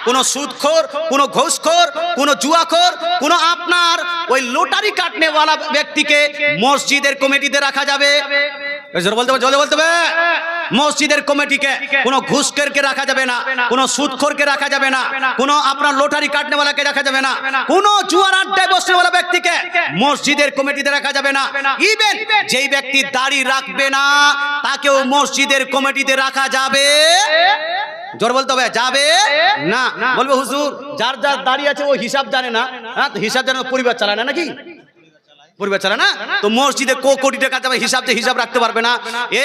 কোনো সুদখোর, কোনো ঘুষখোর, কোনো জুয়াখোর, কোনো আপনার ওই লটারি কাটনেওয়ালা ব্যক্তিকে মসজিদের কমিটিতে রাখা যাবে? জোরে বলতে হবে, জোরে বলতে হবে। মসজিদের কমিটিকে কোনো ঘুষখোরকে রাখা যাবে না, কোনো সুদখোরকে রাখা যাবে না, কোনো আপনার লটারি কাটনেওয়ালাকে রাখা যাবে না, কোনো জুয়ার আড্ডায় বসনেওয়ালা ব্যক্তিকে মসজিদের কমিটিতে রাখা যাবে না। ইভেন যেই ব্যক্তি দাড়ি রাখবে না তাকেও মসজিদের কমিটিতে রাখা যাবে? জোর বলতে হবে, যাবে না। বলবে হুজুর যার যার দাড়ি আছে ও হিসাব জানে না। হ্যাঁ, হিসাব জানে, পরিবার চালায় না নাকি? পরিবার চালায় না তো মসজিদে কোটি টাকা যাবে, হিসাব রাখতে পারবে না।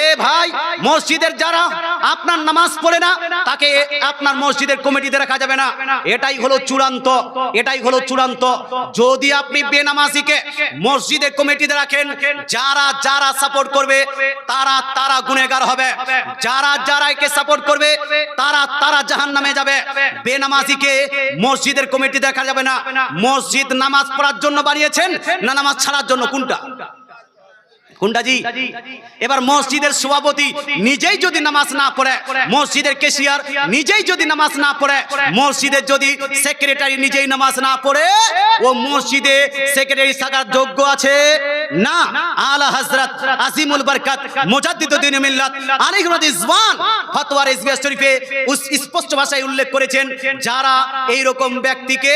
এ ভাই, মসজিদের যারা আপনার নামাজ পড়ে না তাকে আপনার মসজিদের কমিটিতে রাখা যাবে না। এটাই হলো চূড়ান্ত, এটাই হলো চূড়ান্ত। যদি আপনি বেনামাজিকে মসজিদের কমিটিতে রাখেন, যারা যারা সাপোর্ট করবে তারা তারা গুনেহগার হবে, যারা যারা একে সাপোর্ট করবে তারা তারা জাহান্নামে যাবে। বেনামাজিকে মসজিদের কমিটিতে রাখা যাবে না। মসজিদ নামাজ পড়ার জন্য বানিয়েছেন না নামাজ ছাড়ার জন্য? কোনটা কোনটা জি? এবার মসজিদের সভাপতি নিজেই যদি নামাজ না পড়ে, মসজিদের ক্যাশিয়ার নিজেই যদি নামাজ না পড়ে, মসজিদের যদি সেক্রেটারি নিজেই নামাজ না পড়ে, ও মসজিদে সেক্রেটারি থাকার যোগ্য আছে না। আলা হযরত আজিমুল বরকত মুজাদ্দিদুদ দ্বীন মিল্লাত আলাইহি রিজওয়ান ফতোয়া রিজভিয়া শরীফে স্পষ্ট ভাষায় উল্লেখ করেছেন, যারা এই রকম ব্যক্তিকে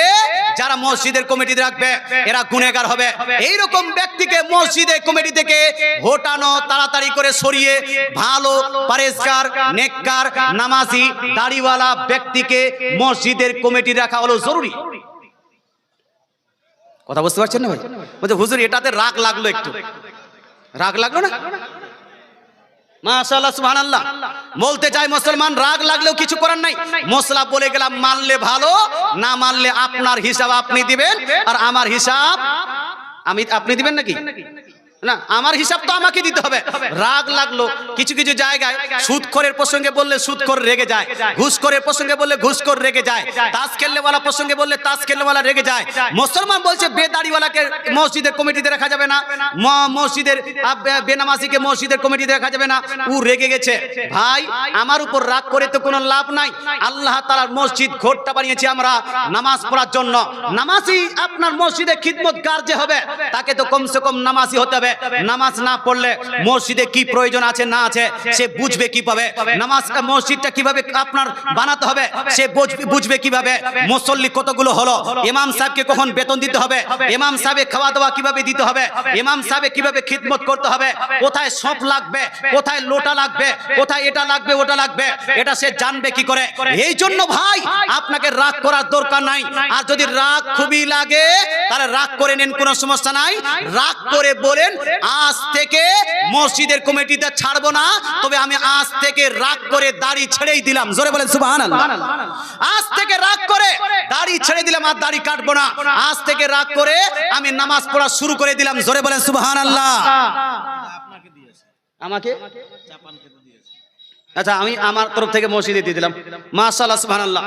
যারা মসজিদের কমিটিতে রাখবে এরা গুনাহগার হবে। এই রকম ব্যক্তিকে মসজিদের কমিটি থেকে হটানো, তাড়াতাড়ি করে সরিয়ে ভালো পরেজগার, নেককার, নামাজি, দাড়িওয়ালা ব্যক্তিকে মসজিদের কমিটি রাখা হলো জরুরি। কথা বুঝতে পারছেন না ভাই? বলছে হুজুর এটাতে রাগ লাগলো, একটু রাগ লাগলো না? মাশাআল্লাহ, সুবহানাল্লাহ। বলতে চাই মুসলমান, রাগ লাগলেও কিছু করার নাই। মশলা বলে গেলাম, মানলে ভালো, না মানলে আপনার হিসাব আপনি দিবেন, আর আমার হিসাব আপনি দিবেন নাকি? না, আমার হিসাব তো আমাকে দিতে হবে। রাগ লাগলো, কিছু কিছু জায়গায় সুদখোরের প্রসঙ্গে বললে সুদখোর রেগে যায়, ঘুষখোরের প্রসঙ্গে বললে ঘুষখোর রেগে যায়, তাস খেলনেওয়ালা প্রসঙ্গে বললে তাস খেলনেওয়ালা রেগে যায়। মুসলমান বলছে বেদাড়িওয়ালাকে মসজিদের কমিটিতে রাখা যাবে না, মসজিদের বেনামাজিকে মসজিদের কমিটিতে রাখা যাবে না। ও রেগে গেছে। ভাই, আমার উপর রাগ করে তো কোনো লাভ নাই। আল্লাহ তাআলার মসজিদ ঘরটা বানিয়েছি আমরা নামাজ পড়ার জন্য। নামাজি আপনার মসজিদে খিদমতগার যে হবে তাকে তো কমসে কম নামাজি হতে হবে। নামাজ না পড়লে মসজিদে কি প্রয়োজন আছে না আছে সে বুঝবে কিভাবে? নামাজ মসজিদটা কিভাবে আপনার বানাতে হবে সে বুঝবে কিভাবে? মুসল্লি কতগুলো হলো, ইমাম সাহেবকে কখন বেতন দিতে হবে, ইমাম সাহেবের খাওয়া দাওয়া কিভাবে দিতে হবে, ইমাম সাহেব কিভাবে খিদমত করতে হবে, কোথায় সপ লাগবে, কোথায় লোটা লাগবে, কোথায় এটা লাগবে ওটা লাগবে, এটা সে জানবে কি করে? এই জন্য ভাই আপনাকে রাগ করার দরকার নাই। আর যদি রাগ খুবই লাগে তাহলে রাগ করে নেন, কোনো সমস্যা নাই। রাগ করে বলেন আজ থেকে মসজিদের কমিটিতে ছাড়বো না, তবে আমি আজ থেকে রাগ করে দাড়ি ছেড়েই দিলাম। জোরে বলেন সুবহানাল্লাহ। আজ থেকে রাগ করে দাড়ি ছেড়ে দিলাম, আর দাড়ি কাটবো না। আজ থেকে রাগ করে আমি নামাজ পড়া শুরু করে দিলাম। জোরে বলেন সুবহানাল্লাহ। আমাকে আচ্ছা, আমি আমার তরফ থেকে মসজিদে দিয়ে দিলাম। মাশাআল্লাহ, সুবহানাল্লাহ।